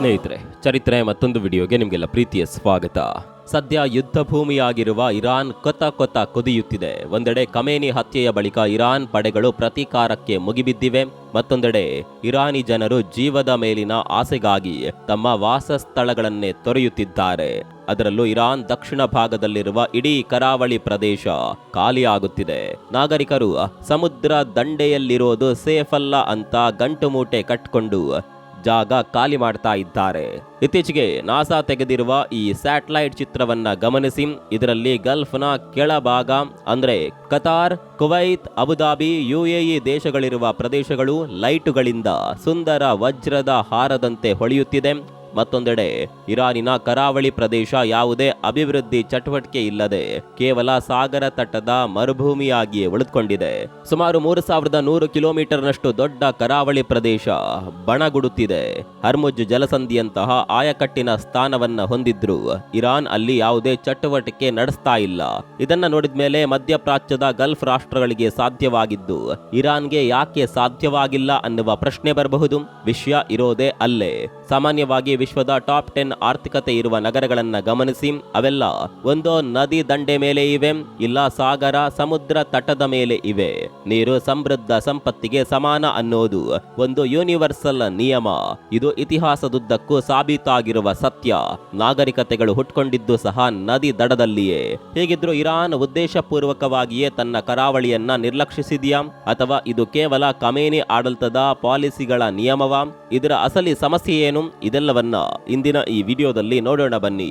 ಸ್ನೇಹಿತರೆ, ಚರಿತ್ರೆ ಮತ್ತೊಂದು ವಿಡಿಯೋಗೆ ನಿಮಗೆಲ್ಲ ಪ್ರೀತಿಯ ಸ್ವಾಗತ. ಸದ್ಯ ಯುದ್ಧ ಭೂಮಿಯಾಗಿರುವ ಇರಾನ್ ಕೊತ ಕುದಿಯುತ್ತಿದೆ. ಒಂದೆಡೆ ಖಮೇನಿ ಹತ್ಯೆಯ ಬಳಿಕ ಇರಾನ್ ಪಡೆಗಳು ಪ್ರತೀಕಾರಕ್ಕೆ ಮುಗಿಬಿದ್ದಿವೆ. ಮತ್ತೊಂದೆಡೆ ಇರಾನಿ ಜನರು ಜೀವದ ಮೇಲಿನ ಆಸೆಗಾಗಿ ತಮ್ಮ ವಾಸಸ್ಥಳಗಳನ್ನೇ ತೊರೆಯುತ್ತಿದ್ದಾರೆ. ಅದರಲ್ಲೂ ಇರಾನ್ ದಕ್ಷಿಣ ಭಾಗದಲ್ಲಿರುವ ಇಡೀ ಕರಾವಳಿ ಪ್ರದೇಶ ಖಾಲಿಯಾಗುತ್ತಿದೆ. ನಾಗರಿಕರು ಸಮುದ್ರ ದಂಡೆಯಲ್ಲಿರೋದು ಸೇಫ್ ಅಲ್ಲ ಅಂತ ಗಂಟು ಮೂಟೆ ಕಟ್ಕೊಂಡು ಜಾಗ ಖಾಲಿ ಮಾಡ್ತಾ ಇದ್ದಾರೆ. ಇತ್ತೀಚೆಗೆ ನಾಸಾ ತೆಗೆದಿರುವ ಈ ಸ್ಯಾಟಲೈಟ್ ಚಿತ್ರವನ್ನ ಗಮನಿಸಿ. ಇದರಲ್ಲಿ ಗಲ್ಫ್ನ ಕೆಳಭಾಗ ಅಂದ್ರೆ ಕತಾರ್, ಕುವೈತ್, ಅಬುದಾಬಿ, UAE ದೇಶಗಳಿರುವ ಪ್ರದೇಶಗಳು ಲೈಟುಗಳಿಂದ ಸುಂದರ ವಜ್ರದ ಹಾರದಂತೆ ಹೊಳೆಯುತ್ತಿದೆ. ಮತ್ತೊಂದೆಡೆ ಇರಾನಿನ ಕರಾವಳಿ ಪ್ರದೇಶ ಯಾವುದೇ ಅಭಿವೃದ್ಧಿ ಚಟುವಟಿಕೆ ಇಲ್ಲದೆ ಕೇವಲ ಸಾಗರ ತಟ್ಟದ ಮರುಭೂಮಿಯಾಗಿಯೇ ಉಳಿದುಕೊಂಡಿದೆ. ಸುಮಾರು 3100 ಕಿಲೋಮೀಟರ್ನಷ್ಟು ದೊಡ್ಡ ಕರಾವಳಿ ಪ್ರದೇಶ ಬಣಗುಡುತ್ತಿದೆ. ಹರ್ಮುಜ್ ಜಲಸಂಧಿಯಂತಹ ಆಯಕಟ್ಟಿನ ಸ್ಥಾನವನ್ನ ಹೊಂದಿದ್ರು ಇರಾನ್ ಅಲ್ಲಿ ಯಾವುದೇ ಚಟುವಟಿಕೆ ನಡೆಸ್ತಾ ಇಲ್ಲ. ಇದನ್ನ ನೋಡಿದ ಮೇಲೆ ಮಧ್ಯಪ್ರಾಚ್ಯದ ಗಲ್ಫ್ ರಾಷ್ಟ್ರಗಳಿಗೆ ಸಾಧ್ಯವಾಗಿದ್ದು ಇರಾನ್ಗೆ ಯಾಕೆ ಸಾಧ್ಯವಾಗಿಲ್ಲ ಅನ್ನುವ ಪ್ರಶ್ನೆ ಬರಬಹುದು. ವಿಷಯ ಇರೋದೇ ಅಲ್ಲೇ. ಸಾಮಾನ್ಯವಾಗಿ ವಿಶ್ವದ ಟಾಪ್ 10 ಆರ್ಥಿಕತೆ ಇರುವ ನಗರಗಳನ್ನ ಗಮನಿಸಿ. ಅವೆಲ್ಲ ಒಂದೋ ನದಿ ದಂಡೆ ಮೇಲೆ ಇವೆ, ಇಲ್ಲ ಸಾಗರ ಸಮುದ್ರ ತಟದ ಮೇಲೆ ಇವೆ. ನೀರು ಸಮೃದ್ಧ ಸಂಪತ್ತಿಗೆ ಸಮಾನ ಅನ್ನೋದು ಒಂದು ಯೂನಿವರ್ಸಲ್ ನಿಯಮ. ಇದು ಇತಿಹಾಸದುದ್ದಕ್ಕೂ ಸಾಬೀತಾಗಿರುವ ಸತ್ಯ. ನಾಗರಿಕತೆಗಳು ಹುಟ್ಕೊಂಡಿದ್ದು ಸಹ ನದಿ ದಡದಲ್ಲಿಯೇ. ಹೇಗಿದ್ರು ಇರಾನ್ ಉದ್ದೇಶಪೂರ್ವಕವಾಗಿಯೇ ತನ್ನ ಕರಾವಳಿಯನ್ನ ನಿರ್ಲಕ್ಷಿಸಿದೆಯಾ, ಅಥವಾ ಇದು ಕೇವಲ ಖಮೇನಿ ಆಡಳಿತದ ಪಾಲಿಸಿಗಳ ನಿಯಮವಾ? ಇದರ ಅಸಲಿ ಸಮಸ್ಯೆ ಏನು? ಇದೆಲ್ಲವನ್ನ ಇಂದಿನ ಈ ವಿಡಿಯೋದಲ್ಲಿ ನೋಡೋಣ ಬನ್ನಿ.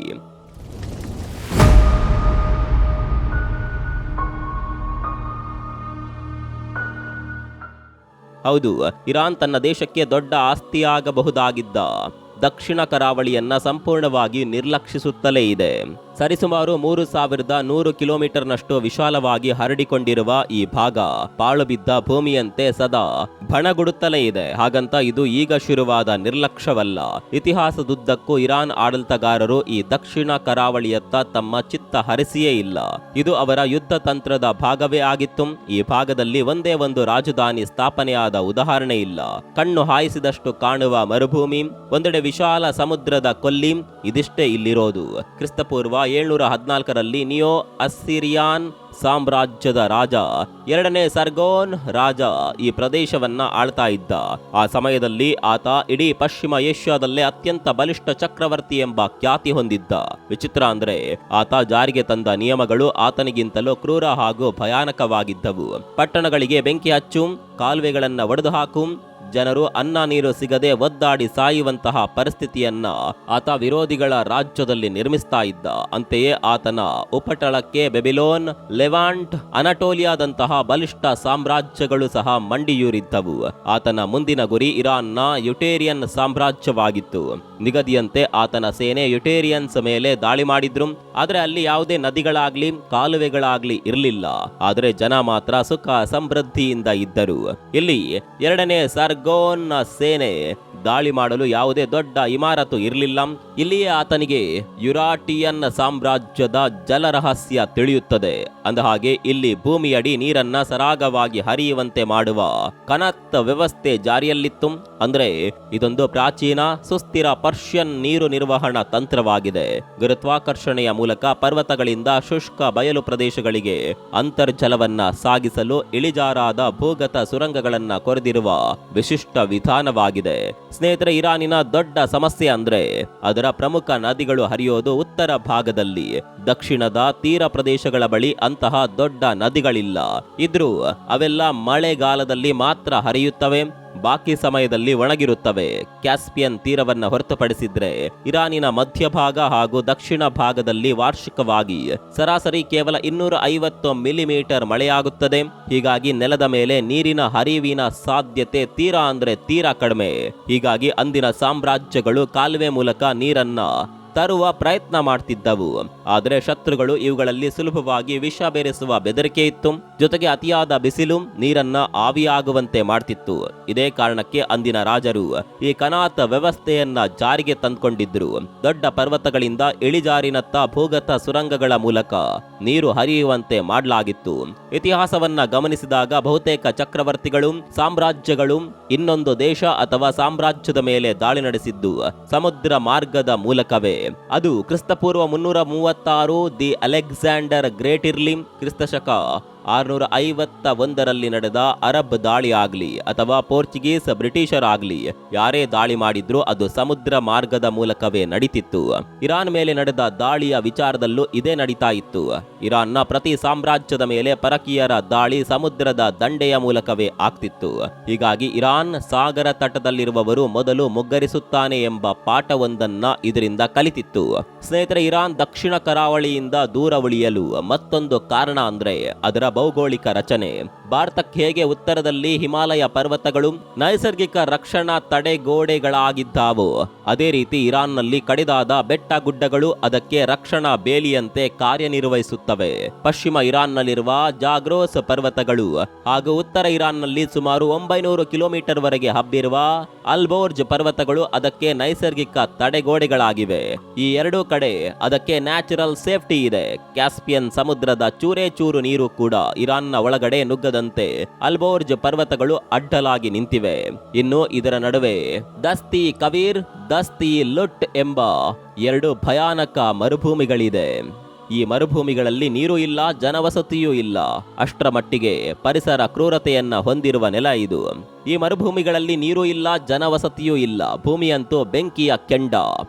ಹೌದು, ಇರಾನ್ ತನ್ನ ದೇಶಕ್ಕೆ ದೊಡ್ಡ ಆಸ್ತಿಯಾಗಬಹುದಾಗಿದ್ದ ದಕ್ಷಿಣ ಕರಾವಳಿಯನ್ನ ಸಂಪೂರ್ಣವಾಗಿ ನಿರ್ಲಕ್ಷಿಸುತ್ತಲೇ ಇದೆ. ಸರಿಸುಮಾರು 3100 ಕಿಲೋಮೀಟರ್ನಷ್ಟು ವಿಶಾಲವಾಗಿ ಹರಡಿಕೊಂಡಿರುವ ಈ ಭಾಗ ಪಾಳು ಬಿದ್ದ ಭೂಮಿಯಂತೆ ಸದಾ ಬಣಗುಡುತ್ತಲೇ ಇದೆ. ಹಾಗಂತ ಇದು ಈಗ ಶುರುವಾದ ನಿರ್ಲಕ್ಷ್ಯವಲ್ಲ. ಇತಿಹಾಸದುದ್ದಕ್ಕೂ ಇರಾನ್ ಆಡಳಿತಗಾರರು ಈ ದಕ್ಷಿಣ ಕರಾವಳಿಯತ್ತ ತಮ್ಮ ಚಿತ್ತ ಹರಿಸಿಯೇ ಇಲ್ಲ. ಇದು ಅವರ ಯುದ್ಧ ತಂತ್ರದ ಭಾಗವೇ ಆಗಿತ್ತು. ಈ ಭಾಗದಲ್ಲಿ ಒಂದೇ ಒಂದು ರಾಜಧಾನಿ ಸ್ಥಾಪನೆಯಾದ ಉದಾಹರಣೆ ಇಲ್ಲ. ಕಣ್ಣು ಹಾಯಿಸಿದಷ್ಟು ಕಾಣುವ ಮರುಭೂಮಿ, ಒಂದೆಡೆ ವಿಶಾಲ ಸಮುದ್ರದ ಕೊಲ್ಲಿ, ಇದಿಷ್ಟೇ ಇಲ್ಲಿರೋದು. ಕ್ರಿಸ್ತಪೂರ್ವ 714ರಲ್ಲಿ ನಿಯೋ ಅಸ್ಸಿರಿಯಾನ್ ಸಾಮ್ರಾಜ್ಯದ ರಾಜ 2ನೇ ಸರ್ಗೋನ್ ರಾಜ ಈ ಪ್ರದೇಶವನ್ನ ಆಳ್ತಾ ಇದ್ದ. ಆ ಸಮಯದಲ್ಲಿ ಆತ ಇಡೀ ಪಶ್ಚಿಮ ಏಷ್ಯಾದಲ್ಲೇ ಅತ್ಯಂತ ಬಲಿಷ್ಠ ಚಕ್ರವರ್ತಿ ಎಂಬ ಖ್ಯಾತಿ ಹೊಂದಿದ್ದ. ವಿಚಿತ್ರ ಅಂದ್ರೆ ಆತ ಜಾರಿಗೆ ತಂದ ನಿಯಮಗಳು ಆತನಿಗಿಂತಲೂ ಕ್ರೂರ ಹಾಗೂ ಭಯಾನಕವಾಗಿದ್ದವು. ಪಟ್ಟಣಗಳಿಗೆ ಬೆಂಕಿ ಹಚ್ಚು, ಕಾಲುವೆಗಳನ್ನ ಒಡೆದು ಹಾಕು, ಜನರು ಅನ್ನ ನೀರು ಸಿಗದೆ ಒದ್ದಾಡಿ ಸಾಯುವಂತಹ ಪರಿಸ್ಥಿತಿಯನ್ನ ಆತ ವಿರೋಧಿಗಳ ರಾಜ್ಯದಲ್ಲಿ ನಿರ್ಮಿಸ್ತಾ ಇದ್ದ. ಅಂತೆಯೇ ಆತನ ಉಪಟಳಕ್ಕೆ ಬೆಬಿಲೋನ್, ಲೆವಾಂಟ್, ಅನಟೋಲಿಯಾದಂತಹ ಬಲಿಷ್ಠ ಸಾಮ್ರಾಜ್ಯಗಳು ಸಹ ಮಂಡಿಯೂರಿದ್ದವು. ಆತನ ಮುಂದಿನ ಗುರಿ ಇರಾನ್ನ ಯುಟೇರಿಯನ್ ಸಾಮ್ರಾಜ್ಯವಾಗಿತ್ತು. ನಿಗದಿಯಂತೆ ಆತನ ಸೇನೆ ಯುಟೇರಿಯನ್ಸ್ ಮೇಲೆ ದಾಳಿ ಮಾಡಿದ್ರು. ಆದ್ರೆ ಅಲ್ಲಿ ಯಾವುದೇ ನದಿಗಳಾಗ್ಲಿ ಕಾಲುವೆಗಳಾಗ್ಲಿ ಇರಲಿಲ್ಲ. ಆದರೆ ಜನ ಮಾತ್ರ ಸುಖ ಸಮೃದ್ಧಿಯಿಂದ ಇದ್ದರು. ಇಲ್ಲಿ 2ನೇ ಸರ್ಗೋನ್ ಸೇನೆ ದಾಳಿ ಮಾಡಲು ಯಾವುದೇ ದೊಡ್ಡ ಇಮಾರತು ಇರಲಿಲ್ಲ. ಇಲ್ಲಿಯೇ ಆತನಿಗೆ ಯುರಾಟಿಯನ್ ಸಾಮ್ರಾಜ್ಯದ ಜಲರಹಸ್ಯ ತಿಳಿಯುತ್ತದೆ. ಅಂದಹಾಗೆ ಇಲ್ಲಿ ಭೂಮಿಯಡಿ ನೀರನ್ನ ಸರಾಗವಾಗಿ ಹರಿಯುವಂತೆ ಮಾಡುವ ಕನತ್ ವ್ಯವಸ್ಥೆ ಜಾರಿಯಲ್ಲಿತ್ತು. ಅಂದ್ರೆ ಇದೊಂದು ಪ್ರಾಚೀನ ಸುಸ್ಥಿರ ಪರ್ಷಿಯನ್ ನೀರು ನಿರ್ವಹಣಾ ತಂತ್ರವಾಗಿದೆ. ಗುರುತ್ವಾಕರ್ಷಣೆಯ ಮೂಲಕ ಪರ್ವತಗಳಿಂದ ಶುಷ್ಕ ಬಯಲು ಪ್ರದೇಶಗಳಿಗೆ ಅಂತರ್ಜಲವನ್ನ ಸಾಗಿಸಲು ಇಳಿಜಾರಾದ ಭೂಗತ ಸುರಂಗಗಳನ್ನ ಕೊರೆದಿರುವ ವಿಶಿಷ್ಟ ವಿಧಾನವಾಗಿದೆ. ಸ್ನೇಹಿತರೆ, ಇರಾನಿನ ದೊಡ್ಡ ಸಮಸ್ಯೆ ಅಂದ್ರೆ ಅದರ ಪ್ರಮುಖ ನದಿಗಳು ಹರಿಯೋದು ಉತ್ತರ ಭಾಗದಲ್ಲಿ. ದಕ್ಷಿಣದ ತೀರ ಪ್ರದೇಶಗಳ ಬಳಿ ಅಂತಹ ದೊಡ್ಡ ನದಿಗಳಿಲ್ಲ. ಇದ್ರೂ ಅವೆಲ್ಲ ಮಳೆಗಾಲದಲ್ಲಿ ಮಾತ್ರ ಹರಿಯುತ್ತವೆ, ಬಾಕಿ ಸಮಯದಲ್ಲಿ ಒಣಗಿರುತ್ತವೆ. ಕ್ಯಾಸ್ಪಿಯನ್ ತೀರವನ್ನ ಹೊರತುಪಡಿಸಿದ್ರೆ ಇರಾನಿನ ಮಧ್ಯಭಾಗ ಹಾಗೂ ದಕ್ಷಿಣ ಭಾಗದಲ್ಲಿ ವಾರ್ಷಿಕವಾಗಿ ಸರಾಸರಿ ಕೇವಲ 250 ಮಿಲಿಮೀಟರ್ ಮಳೆಯಾಗುತ್ತದೆ. ಹೀಗಾಗಿ ನೆಲದ ಮೇಲೆ ನೀರಿನ ಹರಿವಿನ ಸಾಧ್ಯತೆ ತೀರಾ ಕಡಿಮೆ. ಹೀಗಾಗಿ ಅಂದಿನ ಸಾಮ್ರಾಜ್ಯಗಳು ಕಾಲುವೆ ಮೂಲಕ ನೀರನ್ನ ತರುವ ಪ್ರಯತ್ನ ಮಾಡ್ತಿದ್ದವು. ಆದರೆ ಶತ್ರುಗಳು ಇವುಗಳಲ್ಲಿ ಸುಲಭವಾಗಿ ವಿಷ ಬೆರೆಸುವ ಬೆದರಿಕೆ ಇತ್ತು. ಜೊತೆಗೆ ಅತಿಯಾದ ಬಿಸಿಲು ನೀರನ್ನ ಆವಿಯಾಗುವಂತೆ ಮಾಡ್ತಿತ್ತು. ಇದೇ ಕಾರಣಕ್ಕೆ ಅಂದಿನ ರಾಜರು ಈ ಕನಾತ್ ವ್ಯವಸ್ಥೆಯನ್ನ ಜಾರಿಗೆ ತಂದ್ಕೊಂಡಿದ್ರು. ದೊಡ್ಡ ಪರ್ವತಗಳಿಂದ ಇಳಿಜಾರಿನತ್ತ ಭೂಗತ ಸುರಂಗಗಳ ಮೂಲಕ ನೀರು ಹರಿಯುವಂತೆ ಮಾಡಲಾಗಿತ್ತು. ಇತಿಹಾಸವನ್ನ ಗಮನಿಸಿದಾಗ ಬಹುತೇಕ ಚಕ್ರವರ್ತಿಗಳು, ಸಾಮ್ರಾಜ್ಯಗಳು ಇನ್ನೊಂದು ದೇಶ ಅಥವಾ ಸಾಮ್ರಾಜ್ಯದ ಮೇಲೆ ದಾಳಿ ನಡೆಸಿದ್ದು ಸಮುದ್ರ ಮಾರ್ಗದ ಮೂಲಕವೇ. ಅದು ಕ್ರಿಸ್ತಪೂರ್ವ 336 ದಿ ಅಲೆಕ್ಸಾಂಡರ್ ಗ್ರೇಟ್ ಇರ್ಲಿ, ಕ್ರಿಸ್ತಶಕ 651ರಲ್ಲಿ ನಡೆದ ಅರಬ್ ದಾಳಿ ಆಗ್ಲಿ ಅಥವಾ ಪೋರ್ಚುಗೀಸ್ ಬ್ರಿಟಿಷರಾಗ್ಲಿ ಯಾರೇ ದಾಳಿ ಮಾಡಿದ್ರು ಅದು ಸಮುದ್ರ ಮಾರ್ಗದ ಮೂಲಕವೇ ನಡೀತಿತ್ತು. ಇರಾನ್ ಮೇಲೆ ನಡೆದ ದಾಳಿಯ ವಿಚಾರದಲ್ಲೂ ಇದೇ ನಡೀತಾ ಇತ್ತು. ಇರಾನ್ನ ಪ್ರತಿ ಸಾಮ್ರಾಜ್ಯದ ಮೇಲೆ ಪರಕೀಯರ ದಾಳಿ ಸಮುದ್ರದ ದಂಡೆಯ ಮೂಲಕವೇ ಆಗ್ತಿತ್ತು. ಹೀಗಾಗಿ ಇರಾನ್ ಸಾಗರ ತಟದಲ್ಲಿರುವವರು ಮೊದಲು ಮುಗ್ಗರಿಸುತ್ತಾನೆ ಎಂಬ ಪಾಠವೊಂದನ್ನ ಇದರಿಂದ ಕಲಿತಿತ್ತು. ಸ್ನೇಹಿತರೆ, ಇರಾನ್ ದಕ್ಷಿಣ ಕರಾವಳಿಯಿಂದ ದೂರ ಉಳಿಯಲು ಮತ್ತೊಂದು ಕಾರಣ ಅಂದ್ರೆ ಅದರ ಭೌಗೋಳಿಕ ರಚನೆ. ಭಾರತಕ್ಕೆ ಹೇಗೆ ಉತ್ತರದಲ್ಲಿ ಹಿಮಾಲಯ ಪರ್ವತಗಳು ನೈಸರ್ಗಿಕ ರಕ್ಷಣಾ ತಡೆಗೋಡೆಗಳಾಗಿದ್ದಾವೋ ಅದೇ ರೀತಿ ಇರಾನ್ನಲ್ಲಿ ಕಡಿದಾದ ಬೆಟ್ಟ ಗುಡ್ಡಗಳು ಅದಕ್ಕೆ ರಕ್ಷಣಾ ಬೇಲಿಯಂತೆ ಕಾರ್ಯನಿರ್ವಹಿಸುತ್ತವೆ. ಪಶ್ಚಿಮ ಇರಾನ್ನಲ್ಲಿರುವ ಜಾಗ್ರೋಸ್ ಪರ್ವತಗಳು ಹಾಗೂ ಉತ್ತರ ಇರಾನ್ನಲ್ಲಿ ಸುಮಾರು 900 ಕಿಲೋಮೀಟರ್ ವರೆಗೆ ಹಬ್ಬಿರುವ ಅಲ್ಬೋರ್ಜ್ ಪರ್ವತಗಳು ಅದಕ್ಕೆ ನೈಸರ್ಗಿಕ ತಡೆಗೋಡೆಗಳಾಗಿವೆ. ಈ ಎರಡೂ ಕಡೆ ಅದಕ್ಕೆ ನ್ಯಾಚುರಲ್ ಸೇಫ್ಟಿ ಇದೆ. ಕ್ಯಾಸ್ಪಿಯನ್ ಸಮುದ್ರದ ಚೂರೇ ಚೂರು ನೀರು ಕೂಡ ಇರಾನ್ನ ಒಳಗಡೆ ನುಗ್ಗದಂತೆ ಅಲ್ಬೋರ್ಜ್ ಪರ್ವತಗಳು ಅಡ್ಡಲಾಗಿ ನಿಂತಿವೆ. ಇನ್ನು ಇದರ ನಡುವೆ ದಸ್ತಿ ಕವೀರ್, ದಸ್ತಿ ಲುಟ್ ಎಂಬ ಎರಡು ಭಯಾನಕ ಮರುಭೂಮಿಗಳಿದೆ. ಈ ಮರುಭೂಮಿಗಳಲ್ಲಿ ನೀರು ಇಲ್ಲ, ಜನವಸತಿಯೂ ಇಲ್ಲ. ಅಷ್ಟರ ಮಟ್ಟಿಗೆ ಪರಿಸರ ಕ್ರೂರತೆಯನ್ನ ಹೊಂದಿರುವ ನೆಲ ಇದು. ಈ ಮರುಭೂಮಿಗಳಲ್ಲಿ ನೀರು ಇಲ್ಲ, ಜನವಸತಿಯೂ ಇಲ್ಲ, ಭೂಮಿಯಂತೂ ಬೆಂಕಿಯ ಕೆಂಡ.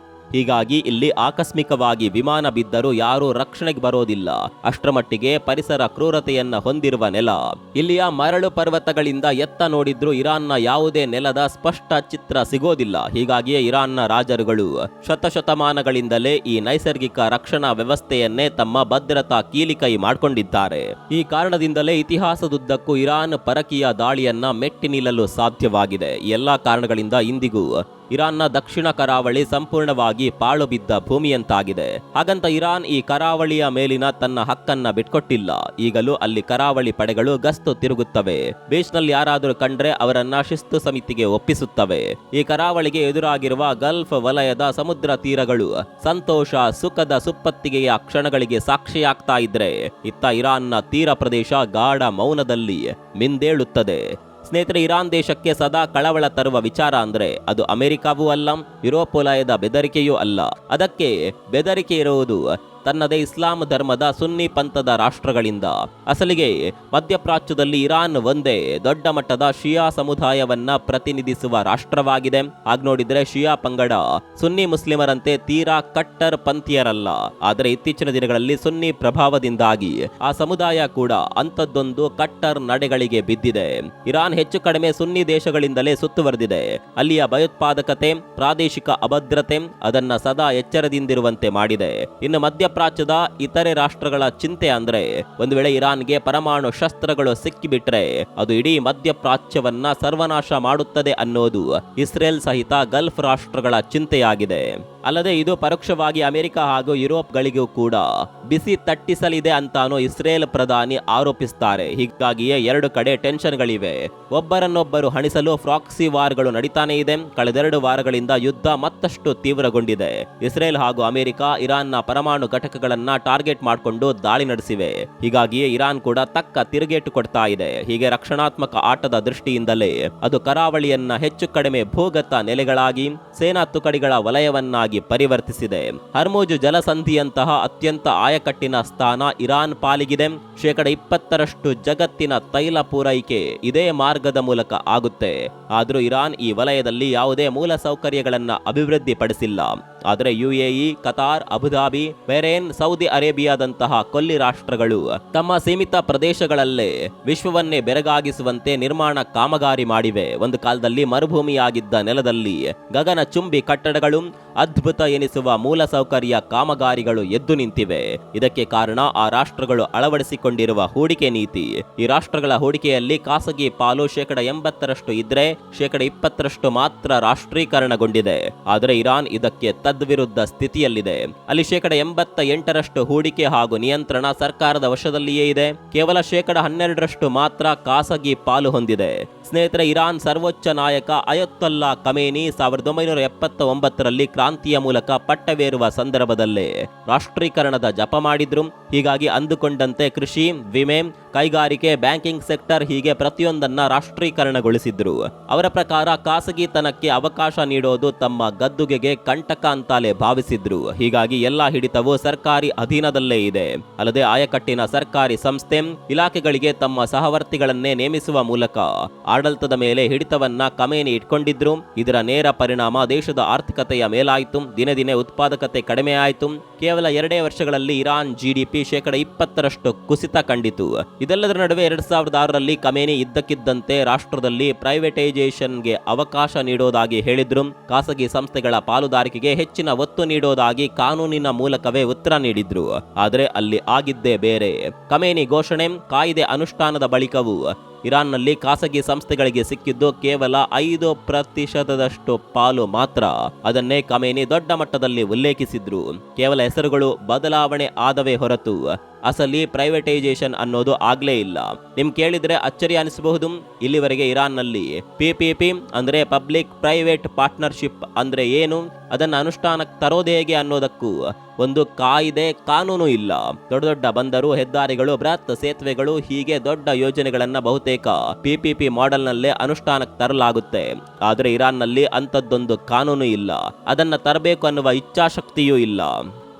ಹೀಗಾಗಿ ಇಲ್ಲಿ ಆಕಸ್ಮಿಕವಾಗಿ ವಿಮಾನ ಬಿದ್ದರೂ ಯಾರೂ ರಕ್ಷಣೆಗೆ ಬರೋದಿಲ್ಲ. ಅಷ್ಟರ ಮಟ್ಟಿಗೆ ಪರಿಸರ ಕ್ರೂರತೆಯನ್ನ ಹೊಂದಿರುವ ನೆಲ. ಇಲ್ಲಿಯ ಮರಳು ಪರ್ವತಗಳಿಂದ ಎತ್ತ ನೋಡಿದ್ರೂ ಇರಾನ್ನ ಯಾವುದೇ ನೆಲದ ಸ್ಪಷ್ಟ ಚಿತ್ರ ಸಿಗೋದಿಲ್ಲ. ಹೀಗಾಗಿಯೇ ಇರಾನ್ನ ರಾಜರುಗಳು ಶತಶತಮಾನಗಳಿಂದಲೇ ಈ ನೈಸರ್ಗಿಕ ರಕ್ಷಣಾ ವ್ಯವಸ್ಥೆಯನ್ನೇ ತಮ್ಮ ಭದ್ರತಾ ಕೀಲಿಕೈ ಮಾಡಿಕೊಂಡಿದ್ದಾರೆ. ಈ ಕಾರಣದಿಂದಲೇ ಇತಿಹಾಸದುದ್ದಕ್ಕೂ ಇರಾನ್ ಪರಕೀಯ ದಾಳಿಯನ್ನ ಮೆಟ್ಟಿ ನಿಲ್ಲಲು ಸಾಧ್ಯವಾಗಿದೆ. ಎಲ್ಲಾ ಕಾರಣಗಳಿಂದ ಇಂದಿಗೂ ಇರಾನ್ನ ದಕ್ಷಿಣ ಕರಾವಳಿ ಸಂಪೂರ್ಣವಾಗಿ ಪಾಳು ಬಿದ್ದ ಭೂಮಿಯಂತಾಗಿದೆ. ಹಾಗಂತ ಇರಾನ್ ಈ ಕರಾವಳಿಯ ಮೇಲಿನ ತನ್ನ ಹಕ್ಕನ್ನ ಬಿಟ್ಕೊಟ್ಟಿಲ್ಲ. ಈಗಲೂ ಅಲ್ಲಿ ಕರಾವಳಿ ಪಡೆಗಳು ಗಸ್ತು ತಿರುಗುತ್ತವೆ. ಬೀಚ್ನಲ್ಲಿ ಯಾರಾದರೂ ಕಂಡ್ರೆ ಅವರನ್ನ ಶಿಸ್ತು ಸಮಿತಿಗೆ ಒಪ್ಪಿಸುತ್ತವೆ. ಈ ಕರಾವಳಿಗೆ ಎದುರಾಗಿರುವ ಗಲ್ಫ್ ವಲಯದ ಸಮುದ್ರ ತೀರಗಳು ಸಂತೋಷ, ಸುಖದ ಸುಪ್ಪತ್ತಿಗೆಯ ಕ್ಷಣಗಳಿಗೆ ಸಾಕ್ಷಿಯಾಗ್ತಾ ಇದ್ರೆ ಇತ್ತ ಇರಾನ್ನ ತೀರ ಪ್ರದೇಶ ಗಾಢ ಮೌನದಲ್ಲಿ ಮಿಂದೇಳುತ್ತದೆ. ಸ್ನೇಹಿತರೆ, ಇರಾನ್ ದೇಶಕ್ಕೆ ಸದಾ ಕಳವಳ ತರುವ ವಿಚಾರ ಅಂದ್ರೆ ಅದು ಅಮೆರಿಕವೂ ಅಲ್ಲ, ಯುರೋಪ್ ವಲಯದ ಬೆದರಿಕೆಯೂ ಅಲ್ಲ. ಅದಕ್ಕೆ ಬೆದರಿಕೆ ಇರುವುದು ತನ್ನದೇ ಇಸ್ಲಾಂ ಧರ್ಮದ ಸುನ್ನಿ ಪಂಥದ ರಾಷ್ಟ್ರಗಳಿಂದ. ಅಸಲಿಗೆ ಮಧ್ಯಪ್ರಾಚ್ಯದಲ್ಲಿ ಇರಾನ್ ಒಂದೇ ದೊಡ್ಡ ಮಟ್ಟದ ಶಿಯಾ ಸಮುದಾಯವನ್ನ ಪ್ರತಿನಿಧಿಸುವ ರಾಷ್ಟ್ರವಾಗಿದೆ. ಹಾಗೆ ನೋಡಿದ್ರೆ ಶಿಯಾ ಪಂಗಡ ಸುನ್ನಿ ಮುಸ್ಲಿಮರಂತೆ ತೀರಾ ಕಟ್ಟರ್ ಪಂಥೀಯರಲ್ಲ. ಆದರೆ ಇತ್ತೀಚಿನ ದಿನಗಳಲ್ಲಿ ಸುನ್ನಿ ಪ್ರಭಾವದಿಂದಾಗಿ ಆ ಸಮುದಾಯ ಕೂಡ ಅಂಥದ್ದೊಂದು ಕಟ್ಟರ್ ನಡೆಗಳಿಗೆ ಬಿದ್ದಿದೆ. ಇರಾನ್ ಹೆಚ್ಚು ಕಡಿಮೆ ಸುನ್ನಿ ದೇಶಗಳಿಂದಲೇ ಸುತ್ತುವರೆದಿದೆ. ಅಲ್ಲಿಯ ಭಯೋತ್ಪಾದಕತೆ, ಪ್ರಾದೇಶಿಕ ಅಭದ್ರತೆ ಅದನ್ನ ಸದಾ ಎಚ್ಚರದಿಂದಿರುವಂತೆ ಮಾಡಿದೆ. ಇನ್ನು ಮಧ್ಯಪ್ರಾಚ್ಯದ ಇತರೆ ರಾಷ್ಟ್ರಗಳ ಚಿಂತೆ ಅಂದ್ರೆ ಒಂದು ವೇಳೆ ಇರಾನ್ಗೆ ಪರಮಾಣು ಶಸ್ತ್ರಗಳು ಸಿಕ್ಕಿಬಿಟ್ರೆ ಅದು ಇಡೀ ಮಧ್ಯಪ್ರಾಚ್ಯವನ್ನ ಸರ್ವನಾಶ ಮಾಡುತ್ತದೆ ಅನ್ನೋದು ಇಸ್ರೇಲ್ ಸಹಿತ ಗಲ್ಫ್ ರಾಷ್ಟ್ರಗಳ ಚಿಂತೆಯಾಗಿದೆ. ಅಲ್ಲದೆ ಇದು ಪರೋಕ್ಷವಾಗಿ ಅಮೆರಿಕ ಹಾಗೂ ಯುರೋಪ್ಗಳಿಗೂ ಕೂಡ ಬಿಸಿ ತಟ್ಟಿಸಲಿದೆ ಅಂತಾನೂ ಇಸ್ರೇಲ್ ಪ್ರಧಾನಿ ಆರೋಪಿಸುತ್ತಾರೆ. ಹೀಗಾಗಿಯೇ ಎರಡು ಕಡೆ ಟೆನ್ಷನ್ಗಳಿವೆ. ಒಬ್ಬರನ್ನೊಬ್ಬರು ಹಣಿಸಲು ಪ್ರಾಕ್ಸಿ ವಾರ್ಗಳು ನಡೀತಾನೆ ಇದೆ. ಕಳೆದೆರಡು ವಾರಗಳಿಂದ ಯುದ್ಧ ಮತ್ತಷ್ಟು ತೀವ್ರಗೊಂಡಿದೆ. ಇಸ್ರೇಲ್ ಹಾಗೂ ಅಮೆರಿಕ ಇರಾನ್ನ ಪರಮಾಣು ಘಟಕಗಳನ್ನ ಟಾರ್ಗೆಟ್ ಮಾಡಿಕೊಂಡು ದಾಳಿ ನಡೆಸಿವೆ. ಹೀಗಾಗಿಯೇ ಇರಾನ್ ಕೂಡ ತಕ್ಕ ತಿರುಗೇಟು ಕೊಡ್ತಾ ಇದೆ. ಹೀಗೆ ರಕ್ಷಣಾತ್ಮಕ ಆಟದ ದೃಷ್ಟಿಯಿಂದಲೇ ಅದು ಕರಾವಳಿಯನ್ನ ಹೆಚ್ಚು ಕಡಿಮೆ ಭೂಗತ ನೆಲೆಗಳಾಗಿ ಸೇನಾ ತುಕಡಿಗಳ ವಲಯವನ್ನಾಗಿ ಪರಿವರ್ತಿಸಿದೆ. ಹರ್ಮುಜ್ ಜಲಸಂಧಿಯಂತಹ ಅತ್ಯಂತ ಆಯಕಟ್ಟಿನ ಸ್ಥಾನ ಇರಾನ್ ಪಾಲಿಗಿದೆ. 20% ಜಗತ್ತಿನ ತೈಲ ಪೂರೈಕೆ ಇದೇ ಮಾರ್ಗದ ಮೂಲಕ ಆಗುತ್ತೆ. ಆದರೂ ಇರಾನ್ ಈ ವಲಯದಲ್ಲಿ ಯಾವುದೇ ಮೂಲ ಸೌಕರ್ಯಗಳನ್ನ ಅಭಿವೃದ್ಧಿಪಡಿಸಿಲ್ಲ. ಆದರೆ UAE, Qatar, Abu Dhabi, Bahrain, Saudi ಅರೇಬಿಯಾದಂತಹ ಕೊಲ್ಲಿ ರಾಷ್ಟ್ರಗಳು ತಮ್ಮ ಸೀಮಿತ ಪ್ರದೇಶಗಳಲ್ಲೇ ವಿಶ್ವವನ್ನೇ ಬೆರಗಾಗಿಸುವಂತೆ ನಿರ್ಮಾಣ ಕಾಮಗಾರಿ ಮಾಡಿವೆ. ಒಂದು ಕಾಲದಲ್ಲಿ ಮರುಭೂಮಿಯಾಗಿದ್ದ ನೆಲದಲ್ಲಿ ಗಗನ ಚುಂಬಿ ಕಟ್ಟಡಗಳು, ಅದ್ಭುತ ಅದ್ಭುತ ಎನಿಸುವ ಮೂಲಸೌಕರ್ಯ ಕಾಮಗಾರಿಗಳು ಎದ್ದು ನಿಂತಿವೆ. ಇದಕ್ಕೆ ಕಾರಣ ಆ ರಾಷ್ಟ್ರಗಳು ಅಳವಡಿಸಿಕೊಂಡಿರುವ ಹೂಡಿಕೆ ನೀತಿ. ಈ ರಾಷ್ಟ್ರಗಳ ಹೂಡಿಕೆಯಲ್ಲಿ ಖಾಸಗಿ ಪಾಲು 80% ಇದ್ರೆ 20% ಮಾತ್ರ ರಾಷ್ಟ್ರೀಕರಣಗೊಂಡಿದೆ. ಆದರೆ ಇರಾನ್ ಇದಕ್ಕೆ ತದ್ವಿರುದ್ಧ ಸ್ಥಿತಿಯಲ್ಲಿದೆ. ಅಲ್ಲಿ 88% ಹೂಡಿಕೆ ಹಾಗೂ ನಿಯಂತ್ರಣ ಸರ್ಕಾರದ ವಶದಲ್ಲಿಯೇ ಇದೆ. ಕೇವಲ 12% ಮಾತ್ರ ಖಾಸಗಿ ಪಾಲು ಹೊಂದಿದೆ. ಸ್ನೇಹಿತರೆ, ಇರಾನ್ ಸರ್ವೋಚ್ಚ ನಾಯಕ ಅಯತೊಲ್ಲಾ ಖಮೇನಿ 1979ರಲ್ಲಿ ಕ್ರಾಂತಿಯ ಮೂಲಕ ಪಟ್ಟವೇರುವ ಸಂದರ್ಭದಲ್ಲೇ ರಾಷ್ಟ್ರೀಕರಣದ ಜಪ ಮಾಡಿದ್ರು. ಹೀಗಾಗಿ ಅಂದುಕೊಂಡಂತೆ ಕೃಷಿ, ವಿಮೆ, ಕೈಗಾರಿಕೆ, ಬ್ಯಾಂಕಿಂಗ್ ಸೆಕ್ಟರ್ ಹೀಗೆ ಪ್ರತಿಯೊಂದನ್ನ ರಾಷ್ಟ್ರೀಕರಣಗೊಳಿಸಿದ್ರು. ಅವರ ಪ್ರಕಾರ ಖಾಸಗಿತನಕ್ಕೆ ಅವಕಾಶ ನೀಡೋದು ತಮ್ಮ ಗದ್ದುಗೆಗೆ ಕಂಟಕ ಅಂತಾಲೆ ಭಾವಿಸಿದ್ರು. ಹೀಗಾಗಿ ಎಲ್ಲಾ ಹಿಡಿತವು ಸರ್ಕಾರಿ ಅಧೀನದಲ್ಲೇ ಇದೆ. ಅಲ್ಲದೆ ಆಯಕಟ್ಟಿನ ಸರ್ಕಾರಿ ಸಂಸ್ಥೆ, ಇಲಾಖೆಗಳಿಗೆ ತಮ್ಮ ಸಹವರ್ತಿಗಳನ್ನೇ ನೇಮಿಸುವ ಮೂಲಕ ಆಡಳಿತದ ಮೇಲೆ ಹಿಡಿತವನ್ನ ಖಮೇನಿ ಇಟ್ಕೊಂಡಿದ್ರು. ಇದರ ನೇರ ಪರಿಣಾಮ ದೇಶದ ಆರ್ಥಿಕತೆಯ ಮೇಲಾಯಿತು. ದಿನೇ ದಿನೇ ಉತ್ಪಾದಕತೆ ಕಡಿಮೆ ಆಯಿತು. ಕೇವಲ 2 ವರ್ಷಗಳಲ್ಲಿ ಇರಾನ್ GDP 20% ಕುಸಿತ ಕಂಡಿತು. ಇದೆಲ್ಲದರ ನಡುವೆ 2006ರಲ್ಲಿ ಖಮೇನಿ ಇದ್ದಕ್ಕಿದ್ದಂತೆ ರಾಷ್ಟ್ರದಲ್ಲಿ ಪ್ರೈವೇಟೈಸೇಷನ್ಗೆ ಅವಕಾಶ ನೀಡೋದಾಗಿ ಹೇಳಿದ್ರು. ಖಾಸಗಿ ಸಂಸ್ಥೆಗಳ ಪಾಲುದಾರಿಕೆಗೆ ಹೆಚ್ಚಿನ ಒತ್ತು ನೀಡೋದಾಗಿ ಕಾನೂನಿನ ಮೂಲಕವೇ ಉತ್ತರ ನೀಡಿದ್ರು. ಆದರೆ ಅಲ್ಲಿ ಆಗಿದ್ದೇ ಬೇರೆ. ಖಮೇನಿ ಘೋಷಣೆ, ಕಾಯ್ದೆ ಅನುಷ್ಠಾನದ ಬಳಿಕವೂ ಇರಾನ್ನಲ್ಲಿ ಖಾಸಗಿ ಸಂಸ್ಥೆಗಳಿಗೆ ಸಿಕ್ಕಿದ್ದು ಕೇವಲ 5% ಪಾಲು ಮಾತ್ರ. ಅದನ್ನೇ ಖಮೇನಿ ದೊಡ್ಡ ಮಟ್ಟದಲ್ಲಿ ಉಲ್ಲೇಖಿಸಿದ್ರು. ಕೇವಲ ಹೆಸರುಗಳು ಬದಲಾವಣೆ ಆದವೇ ಹೊರತು ಅಸಲಿ ಪ್ರೈವೇಟೈಸೇಷನ್ ಅನ್ನೋದು ಆಗ್ಲೇ ಇಲ್ಲ. ನಿಮ್ ಕೇಳಿದ್ರೆ ಅಚ್ಚರಿ ಅನಿಸಬಹುದು. ಇಲ್ಲಿವರೆಗೆ ಇರಾನ್ನಲ್ಲಿ PPP ಅಂದ್ರೆ ಪಬ್ಲಿಕ್ ಪ್ರೈವೇಟ್ ಪಾರ್ಟ್ನರ್ಶಿಪ್ ಅಂದ್ರೆ ಏನು, ಅದನ್ನ ಅನುಷ್ಠಾನಕ್ಕೆ ತರೋದು ಹೇಗೆ ಅನ್ನೋದಕ್ಕೂ ಒಂದು ಕಾಯ್ದೆ ಕಾನೂನು ಇಲ್ಲ. ದೊಡ್ಡ ದೊಡ್ಡ ಬಂದರು, ಹೆದ್ದಾರಿಗಳು, ಬೃಹತ್ ಸೇತುವೆಗಳು ಹೀಗೆ ದೊಡ್ಡ ಯೋಜನೆಗಳನ್ನ ಬಹುತೇಕ PPP ಮಾಡೆಲ್ನಲ್ಲೇ ಅನುಷ್ಠಾನಕ್ಕೆ ತರಲಾಗುತ್ತೆ. ಆದರೆ ಇರಾನ್ನಲ್ಲಿ ಅಂಥದ್ದೊಂದು ಕಾನೂನು ಇಲ್ಲ. ಅದನ್ನ ತರಬೇಕು ಅನ್ನುವ ಇಚ್ಛಾಶಕ್ತಿಯೂ ಇಲ್ಲ.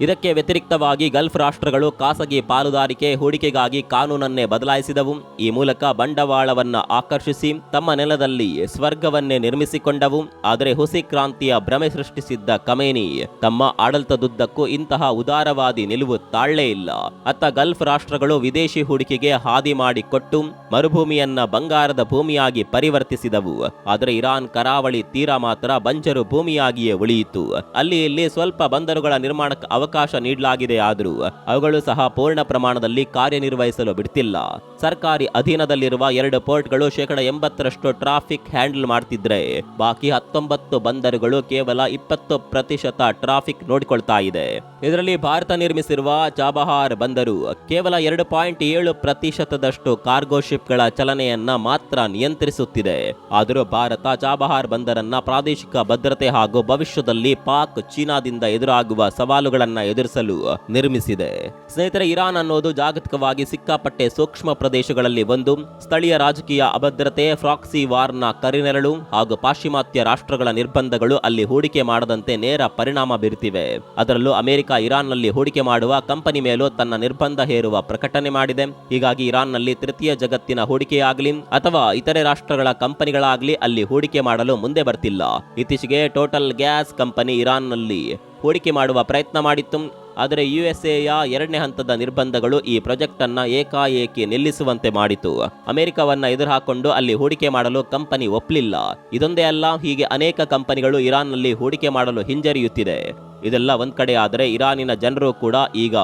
ಇದಕ್ಕೆ ವ್ಯತಿರಿಕ್ತವಾಗಿ ಗಲ್ಫ್ ರಾಷ್ಟ್ರಗಳು ಖಾಸಗಿ ಪಾಲುದಾರಿಕೆ, ಹೂಡಿಕೆಗಾಗಿ ಕಾನೂನನ್ನೇ ಬದಲಾಯಿಸಿದವು. ಈ ಮೂಲಕ ಬಂಡವಾಳವನ್ನ ಆಕರ್ಷಿಸಿ ತಮ್ಮ ನೆಲದಲ್ಲಿ ಸ್ವರ್ಗವನ್ನೇ ನಿರ್ಮಿಸಿಕೊಂಡವು. ಆದರೆ ಹುಸಿ ಕ್ರಾಂತಿಯ ಭ್ರಮೆ ಸೃಷ್ಟಿಸಿದ್ದ ಖಮೇನಿ ತಮ್ಮ ಆಡಳಿತದುದ್ದಕ್ಕೂ ಇಂತಹ ಉದಾರವಾದಿ ನಿಲುವು ತಾಳಲೇ ಇಲ್ಲ. ಅತ್ತ ಗಲ್ಫ್ ರಾಷ್ಟ್ರಗಳು ವಿದೇಶಿ ಹೂಡಿಕೆಗೆ ಹಾದಿ ಮಾಡಿಕೊಟ್ಟು ಮರುಭೂಮಿಯನ್ನ ಬಂಗಾರದ ಭೂಮಿಯಾಗಿ ಪರಿವರ್ತಿಸಿದವು. ಆದರೆ ಇರಾನ್ ಕರಾವಳಿ ತೀರ ಮಾತ್ರ ಬಂಜರು ಭೂಮಿಯಾಗಿಯೇ ಉಳಿಯಿತು. ಅಲ್ಲಿ ಇಲ್ಲಿ ಸ್ವಲ್ಪ ಬಂದರುಗಳ ನಿರ್ಮಾಣಕ್ಕೆ ಅವಕಾಶ ನೀಡಲಾಗಿದೆ. ಆದರೂ ಅವುಗಳು ಸಹ ಪೂರ್ಣ ಪ್ರಮಾಣದಲ್ಲಿ ಕಾರ್ಯನಿರ್ವಹಿಸಲು ಬಿಡ್ತಿಲ್ಲ. ಸರ್ಕಾರಿ ಅಧೀನದಲ್ಲಿರುವ 2 ಪೋರ್ಟ್ಗಳು 80% ಟ್ರಾಫಿಕ್ ಹ್ಯಾಂಡಲ್ ಮಾಡ್ತಿದ್ರೆ ಬಾಕಿ 19 ಬಂದರುಗಳು ಕೇವಲ 20% ಟ್ರಾಫಿಕ್ ನೋಡಿಕೊಳ್ತಾ ಇದೆ. ಇದರಲ್ಲಿ ಭಾರತ ನಿರ್ಮಿಸಿರುವ ಚಾಬಹಾರ್ ಬಂದರು ಕೇವಲ 2.7% ಕಾರ್ಗೋ ಶಿಪ್ಗಳ ಚಲನೆಯನ್ನ ಮಾತ್ರ ನಿಯಂತ್ರಿಸುತ್ತಿದೆ. ಆದರೂ ಭಾರತ ಚಾಬಹಾರ್ ಬಂದರನ್ನ ಪ್ರಾದೇಶಿಕ ಭದ್ರತೆ ಹಾಗೂ ಭವಿಷ್ಯದಲ್ಲಿ ಪಾಕ್, ಚೀನಾದಿಂದ ಎದುರಾಗುವ ಸವಾಲುಗಳನ್ನ ಎದುರಿಸಲು ನಿರ್ಮಿಸಿದೆ. ಸ್ನೇಹಿತರೆ, ಇರಾನ್ ಅನ್ನೋದು ಜಾಗತಿಕವಾಗಿ ಸಿಕ್ಕಾಪಟ್ಟೆ ಸೂಕ್ಷ್ಮ ಪ್ರದೇಶಗಳಲ್ಲಿ ಒಂದು. ಸ್ಥಳೀಯ ರಾಜಕೀಯ ಅಭದ್ರತೆ, ಪ್ರಾಕ್ಸಿ ವಾರ್ನ ಕರಿನೆರಳು ಹಾಗೂ ಪಾಶ್ಚಿಮಾತ್ಯ ರಾಷ್ಟ್ರಗಳ ನಿರ್ಬಂಧಗಳು ಅಲ್ಲಿ ಹೂಡಿಕೆ ಮಾಡದಂತೆ ನೇರ ಪರಿಣಾಮ ಬೀರುತ್ತಿವೆ. ಅದರಲ್ಲೂ ಅಮೆರಿಕ ಇರಾನ್ನಲ್ಲಿ ಹೂಡಿಕೆ ಮಾಡುವ ಕಂಪನಿ ಮೇಲೂ ತನ್ನ ನಿರ್ಬಂಧ ಹೇರುವ ಪ್ರಕಟಣೆ ಮಾಡಿದೆ. ಹೀಗಾಗಿ ಇರಾನ್ನಲ್ಲಿ ತೃತೀಯ ಜಗತ್ತಿನ ಹೂಡಿಕೆಯಾಗಲಿ ಅಥವಾ ಇತರೆ ರಾಷ್ಟ್ರಗಳ ಕಂಪನಿಗಳಾಗಲಿ ಅಲ್ಲಿ ಹೂಡಿಕೆ ಮಾಡಲು ಮುಂದೆ ಬರ್ತಿಲ್ಲ. ಇತ್ತೀಚೆಗೆ ಟೋಟಲ್ ಗ್ಯಾಸ್ ಕಂಪನಿ ಇರಾನ್ನಲ್ಲಿ ಹೂಡಿಕೆ ಮಾಡುವ ಪ್ರಯತ್ನ ಮಾಡಿತ್ತು. ಆದರೆ USAಯ 2ನೇ ಹಂತದ ನಿರ್ಬಂಧಗಳು ಈ ಪ್ರಾಜೆಕ್ಟ್ ಅನ್ನ ಏಕಾಏಕಿ ನಿಲ್ಲಿಸುವಂತೆ ಮಾಡಿತು. ಅಮೆರಿಕವನ್ನ ಎದುರುಹಾಕೊಂಡು ಅಲ್ಲಿ ಹೂಡಿಕೆ ಮಾಡಲು ಕಂಪನಿ ಒಪ್ಪಲಿಲ್ಲ. ಇದೊಂದೇ ಅಲ್ಲ, ಹೀಗೆ ಅನೇಕ ಕಂಪನಿಗಳು ಇರಾನ್ನಲ್ಲಿ ಹೂಡಿಕೆ ಮಾಡಲು ಹಿಂಜರಿಯುತ್ತಿದೆ. ಇದೆಲ್ಲ ಒಂದ್ ಕಡೆ ಆದರೆ ಇರಾನಿನ ಜನರು ಕೂಡ ಈಗ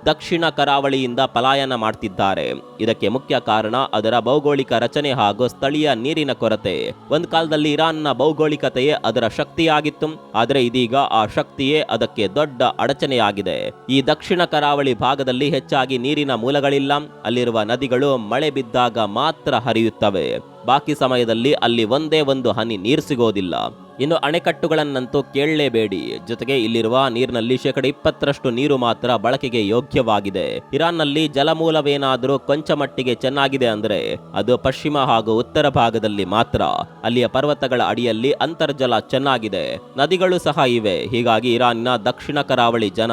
ದಕ್ಷಿಣ ಕರಾವಳಿಯಿಂದ ಪಲಾಯನ ಮಾಡ್ತಿದ್ದಾರೆ. ಇದಕ್ಕೆ ಮುಖ್ಯ ಕಾರಣ ಅದರ ಭೌಗೋಳಿಕ ರಚನೆ ಹಾಗೂ ಸ್ಥಳೀಯ ನೀರಿನ ಕೊರತೆ. ಒಂದ್ ಕಾಲದಲ್ಲಿ ಇರಾನ್ನ ಭೌಗೋಳಿಕತೆಯೇ ಅದರ ಶಕ್ತಿಯಾಗಿತ್ತು. ಆದರೆ ಇದೀಗ ಆ ಶಕ್ತಿಯೇ ಅದಕ್ಕೆ ದೊಡ್ಡ ಅಡಚಣೆಯಾಗಿದೆ. ಈ ದಕ್ಷಿಣ ಕರಾವಳಿ ಭಾಗದಲ್ಲಿ ಹೆಚ್ಚಾಗಿ ನೀರಿನ ಮೂಲಗಳಿಲ್ಲ. ಅಲ್ಲಿರುವ ನದಿಗಳು ಮಳೆ ಬಿದ್ದಾಗ ಮಾತ್ರ ಹರಿಯುತ್ತವೆ. ಬಾಕಿ ಸಮಯದಲ್ಲಿ ಅಲ್ಲಿ ಒಂದೇ ಒಂದು ಹನಿ ನೀರು ಸಿಗೋದಿಲ್ಲ. ಇನ್ನು ಅಣೆಕಟ್ಟುಗಳನ್ನಂತೂ ಕೇಳಲೇಬೇಡಿ. ಜೊತೆಗೆ ಇಲ್ಲಿರುವ ನೀರಿನಲ್ಲಿ 20% ನೀರು ಮಾತ್ರ ಬಳಕೆಗೆ ಯೋಗ್ಯವಾಗಿದೆ. ಇರಾನ್ನಲ್ಲಿ ಜಲಮೂಲವೇನಾದರೂ ಕೊಂಚ ಮಟ್ಟಿಗೆ ಚೆನ್ನಾಗಿದೆ ಅಂದ್ರೆ ಅದು ಪಶ್ಚಿಮ ಹಾಗೂ ಉತ್ತರ ಭಾಗದಲ್ಲಿ ಮಾತ್ರ. ಅಲ್ಲಿಯ ಪರ್ವತಗಳ ಅಡಿಯಲ್ಲಿ ಅಂತರ್ಜಲ ಚೆನ್ನಾಗಿದೆ, ನದಿಗಳು ಸಹ ಇವೆ. ಹೀಗಾಗಿ ಇರಾನಿನ ದಕ್ಷಿಣ ಕರಾವಳಿ ಜನ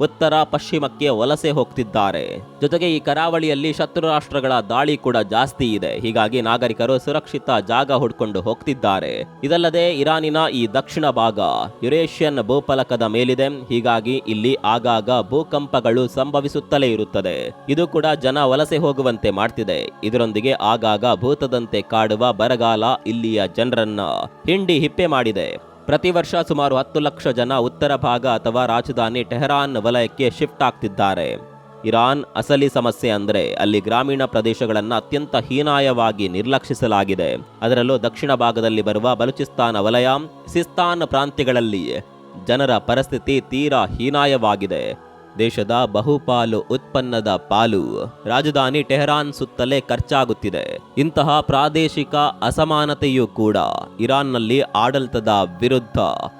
ಉತ್ತರ ಪಶ್ಚಿಮಕ್ಕೆ ವಲಸೆ ಹೋಗ್ತಿದ್ದಾರೆ. ಜೊತೆಗೆ ಈ ಕರಾವಳಿಯಲ್ಲಿ ಶತ್ರು ರಾಷ್ಟ್ರಗಳ ದಾಳಿ ಕೂಡ ಜಾಸ್ತಿ ಇದೆ. ಹೀಗಾಗಿ ನಾಗರಿಕರು ಸುರಕ್ಷಿತ ಜಾಗ ಹುಡ್ಕೊಂಡು ಹೋಗ್ತಿದ್ದಾರೆ. ಇದಲ್ಲದೆ ಇರಾನಿನ ಈ ದಕ್ಷಿಣ ಭಾಗ ಯುರೇಷಿಯನ್ ಭೂಫಲಕದ ಮೇಲಿದೆ. ಹೀಗಾಗಿ ಇಲ್ಲಿ ಆಗಾಗ ಭೂಕಂಪಗಳು ಸಂಭವಿಸುತ್ತಲೇ ಇರುತ್ತದೆ. ಇದು ಕೂಡ ಜನ ವಲಸೆ ಹೋಗುವಂತೆ ಮಾಡ್ತಿದೆ. ಇದರೊಂದಿಗೆ ಆಗಾಗ ಭೂತದಂತೆ ಕಾಡುವ ಬರಗಾಲ ಇಲ್ಲಿಯ ಜನರನ್ನ ಹಿಂಡಿ ಹಿಪ್ಪೆ ಮಾಡಿದೆ. ಪ್ರತಿ ವರ್ಷ ಸುಮಾರು 10 ಲಕ್ಷ ಜನ ಉತ್ತರ ಭಾಗ ಅಥವಾ ರಾಜಧಾನಿ ಟೆಹರಾನ್ ವಲಯಕ್ಕೆ ಶಿಫ್ಟ್ ಆಗ್ತಿದ್ದಾರೆ. ಇರಾನ್ ಅಸಲಿ ಸಮಸ್ಯೆ ಅಂದ್ರೆ ಅಲ್ಲಿ ಗ್ರಾಮೀಣ ಪ್ರದೇಶಗಳನ್ನು ಅತ್ಯಂತ ಹೀನಾಯವಾಗಿ ನಿರ್ಲಕ್ಷಿಸಲಾಗಿದೆ. ಅದರಲ್ಲೂ ದಕ್ಷಿಣ ಭಾಗದಲ್ಲಿ ಬರುವ ಬಲೂಚಿಸ್ತಾನ ವಲಯ, ಸಿಸ್ತಾನ್ ಪ್ರಾಂತ್ಯಗಳಲ್ಲಿ ಜನರ ಪರಿಸ್ಥಿತಿ ತೀರಾ ಹೀನಾಯವಾಗಿದೆ. ದೇಶದ ಬಹುಪಾಲು ಉತ್ಪನ್ನದ ಪಾಲು ರಾಜಧಾನಿ ಟೆಹರಾನ್ ಸುತ್ತಲೇ ಖರ್ಚಾಗುತ್ತಿದೆ. ಇಂತಹ ಪ್ರಾದೇಶಿಕ ಅಸಮಾನತೆಯೂ ಕೂಡ ಇರಾನ್ನಲ್ಲಿ ಆಡಳಿತದ ವಿರುದ್ಧ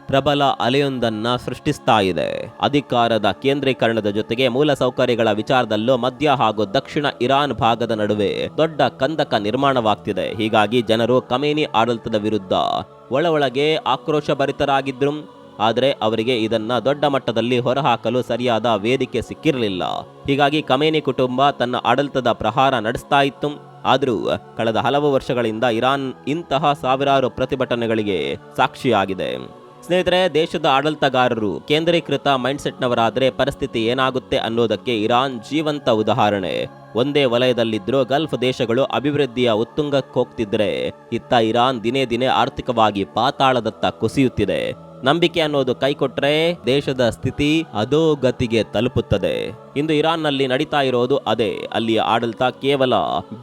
ಪ್ರಬಲ ಅಲೆಯೊಂದನ್ನ ಸೃಷ್ಟಿಸ್ತಾ ಇದೆ. ಅಧಿಕಾರದ ಕೇಂದ್ರೀಕರಣದ ಜೊತೆಗೆ ಮೂಲಸೌಕರ್ಯಗಳ ವಿಚಾರದಲ್ಲೂ ಮಧ್ಯ ಹಾಗೂ ದಕ್ಷಿಣ ಇರಾನ್ ಭಾಗದ ನಡುವೆ ದೊಡ್ಡ ಕಂದಕ ನಿರ್ಮಾಣವಾಗ್ತಿದೆ. ಹೀಗಾಗಿ ಜನರು ಖಮೇನಿ ಆಡಳಿತದ ವಿರುದ್ಧ ಒಳಗೆ ಆಕ್ರೋಶಭರಿತರಾಗಿದ್ರು. ಆದರೆ ಅವರಿಗೆ ಇದನ್ನ ದೊಡ್ಡ ಮಟ್ಟದಲ್ಲಿ ಹೊರಹಾಕಲು ಸರಿಯಾದ ವೇದಿಕೆ ಸಿಕ್ಕಿರಲಿಲ್ಲ. ಹೀಗಾಗಿ ಖಮೇನಿ ಕುಟುಂಬ ತನ್ನ ಆಡಳಿತದ ಪ್ರಹಾರ ನಡೆಸ್ತಾ ಇತ್ತು. ಆದರೂ ಕಳೆದ ಹಲವು ವರ್ಷಗಳಿಂದ ಇರಾನ್ ಇಂತಹ ಸಾವಿರಾರು ಪ್ರತಿಭಟನೆಗಳಿಗೆ ಸಾಕ್ಷಿಯಾಗಿದೆ. ಸ್ನೇಹಿತರೆ, ದೇಶದ ಆಡಳಿತಗಾರರು ಕೇಂದ್ರೀಕೃತ ಮೈಂಡ್ಸೆಟ್ನವರಾದರೆ ಪರಿಸ್ಥಿತಿ ಏನಾಗುತ್ತೆ ಅನ್ನೋದಕ್ಕೆ ಇರಾನ್ ಜೀವಂತ ಉದಾಹರಣೆ. ಒಂದೇ ವಲಯದಲ್ಲಿದ್ದರೂ ಗಲ್ಫ್ ದೇಶಗಳು ಅಭಿವೃದ್ಧಿಯ ಉತ್ತುಂಗಕ್ಕೆ ಹೋಗ್ತಿದ್ರೆ, ಇತ್ತ ಇರಾನ್ ದಿನೇ ದಿನೇ ಆರ್ಥಿಕವಾಗಿ ಪಾತಾಳದತ್ತ ಕುಸಿಯುತ್ತಿದೆ. ನಂಬಿಕೆ ಅನ್ನೋದು ಕೈಕೊಟ್ರೆ ದೇಶದ ಸ್ಥಿತಿ ಅಧೋಗತಿಗೆ ತಲುಪುತ್ತದೆ. ಇಂದು ಇರಾನ್ನಲ್ಲಿ ನಡೀತಾ ಇರೋದು ಅದೇ. ಅಲ್ಲಿಯ ಆಡಳಿತ ಕೇವಲ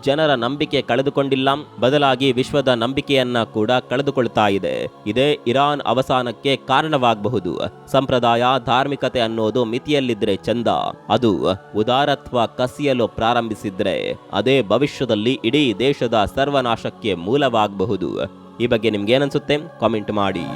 ಜನರ ನಂಬಿಕೆ ಕಳೆದುಕೊಂಡಿಲ್ಲ, ಬದಲಾಗಿ ವಿಶ್ವದ ನಂಬಿಕೆಯನ್ನ ಕೂಡ ಕಳೆದುಕೊಳ್ತಾ ಇದೆ. ಇದೇ ಇರಾನ್ ಅವಸಾನಕ್ಕೆ ಕಾರಣವಾಗಬಹುದು. ಸಂಪ್ರದಾಯ, ಧಾರ್ಮಿಕತೆ ಅನ್ನೋದು ಮಿತಿಯಲ್ಲಿದ್ರೆ ಚಂದ, ಅದು ಉದಾರತ್ವ ಕಸಿಯಲು ಪ್ರಾರಂಭಿಸಿದ್ರೆ ಅದೇ ಭವಿಷ್ಯದಲ್ಲಿ ಇಡೀ ದೇಶದ ಸರ್ವನಾಶಕ್ಕೆ ಮೂಲವಾಗಬಹುದು. ಈ ಬಗ್ಗೆ ನಿಮ್ಗೇನನ್ಸುತ್ತೆ? ಕಾಮೆಂಟ್ ಮಾಡಿ.